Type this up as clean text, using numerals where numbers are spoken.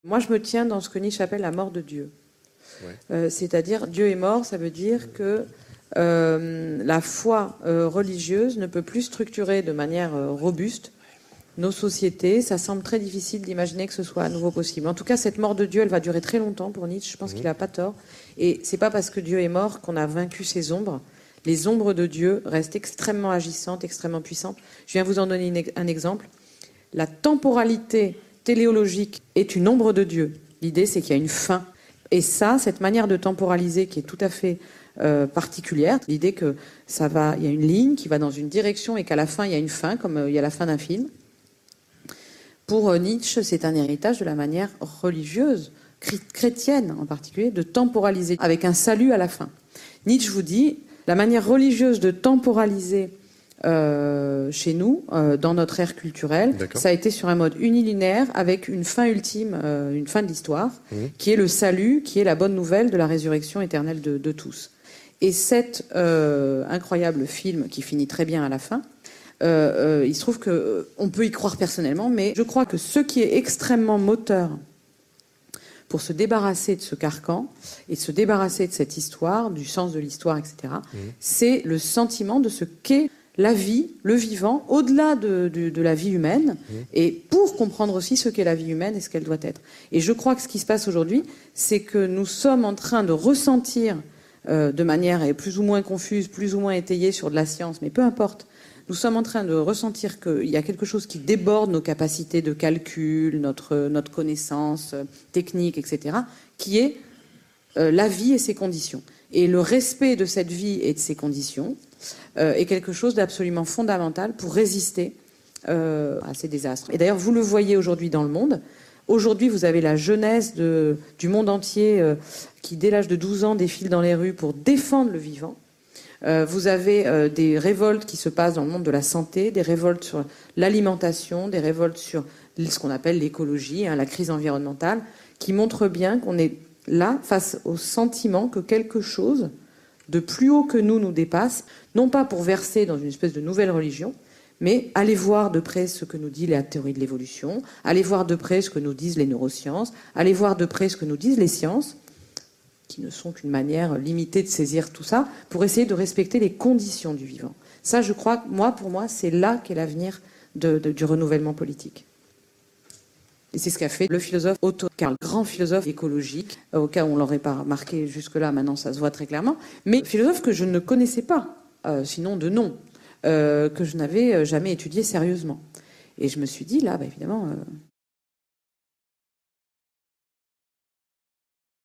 Moi, je me tiens dans ce que Nietzsche appelle la mort de Dieu. Ouais. C'est-à-dire, Dieu est mort, ça veut dire que la foi religieuse ne peut plus structurer de manière robuste nos sociétés. Ça semble très difficile d'imaginer que ce soit à nouveau possible. En tout cas, cette mort de Dieu, elle va durer très longtemps pour Nietzsche. Je pense qu'il n'a pas tort. Et c'est pas parce que Dieu est mort qu'on a vaincu ses ombres. Les ombres de Dieu restent extrêmement agissantes, extrêmement puissantes. Je viens vous en donner un exemple. La temporalité téléologique est une ombre de Dieu. L'idée, c'est qu'il y a une fin. Et ça, cette manière de temporaliser qui est tout à fait particulière, l'idée que il y a une ligne qui va dans une direction et qu'à la fin, il y a une fin, comme il y a la fin d'un film. Pour Nietzsche, c'est un héritage de la manière religieuse, chrétienne en particulier, de temporaliser, avec un salut à la fin. Nietzsche vous dit, la manière religieuse de temporaliser chez nous, dans notre ère culturelle, ça a été sur un mode unilinéaire avec une fin ultime, une fin de l'histoire, qui est le salut, qui est la bonne nouvelle de la résurrection éternelle de tous. Et cet incroyable film qui finit très bien à la fin, il se trouve qu'on peut y croire personnellement, mais je crois que ce qui est extrêmement moteur pour se débarrasser de ce carcan et de se débarrasser de cette histoire, du sens de l'histoire, etc., c'est le sentiment de ce qu'est la vie, le vivant, au-delà de la vie humaine, et pour comprendre aussi ce qu'est la vie humaine et ce qu'elle doit être. Et je crois que ce qui se passe aujourd'hui, c'est que nous sommes en train de ressentir, de manière plus ou moins confuse, plus ou moins étayée sur de la science, mais peu importe, nous sommes en train de ressentir qu'il y a quelque chose qui déborde nos capacités de calcul, notre connaissance technique, etc., qui est la vie et ses conditions. Et le respect de cette vie et de ses conditions est quelque chose d'absolument fondamental pour résister à ces désastres. Et d'ailleurs, vous le voyez aujourd'hui dans le monde. Aujourd'hui, vous avez la jeunesse du monde entier qui, dès l'âge de 12 ans, défile dans les rues pour défendre le vivant. Vous avez des révoltes qui se passent dans le monde de la santé, des révoltes sur l'alimentation, des révoltes sur ce qu'on appelle l'écologie, la crise environnementale, qui montrent bien qu'on est là face au sentiment que quelque chose de plus haut que nous dépasse, non pas pour verser dans une espèce de nouvelle religion, mais aller voir de près ce que nous dit la théorie de l'évolution, aller voir de près ce que nous disent les neurosciences, aller voir de près ce que nous disent les sciences, qui ne sont qu'une manière limitée de saisir tout ça, pour essayer de respecter les conditions du vivant. Ça, je crois, pour moi, c'est là qu'est l'avenir du renouvellement politique. Et c'est ce qu'a fait le philosophe Otto Karl, grand philosophe écologique, au cas où on ne l'aurait pas remarqué jusque-là, maintenant ça se voit très clairement, mais philosophe que je ne connaissais pas, sinon de nom, que je n'avais jamais étudié sérieusement. Et je me suis dit, là, évidemment...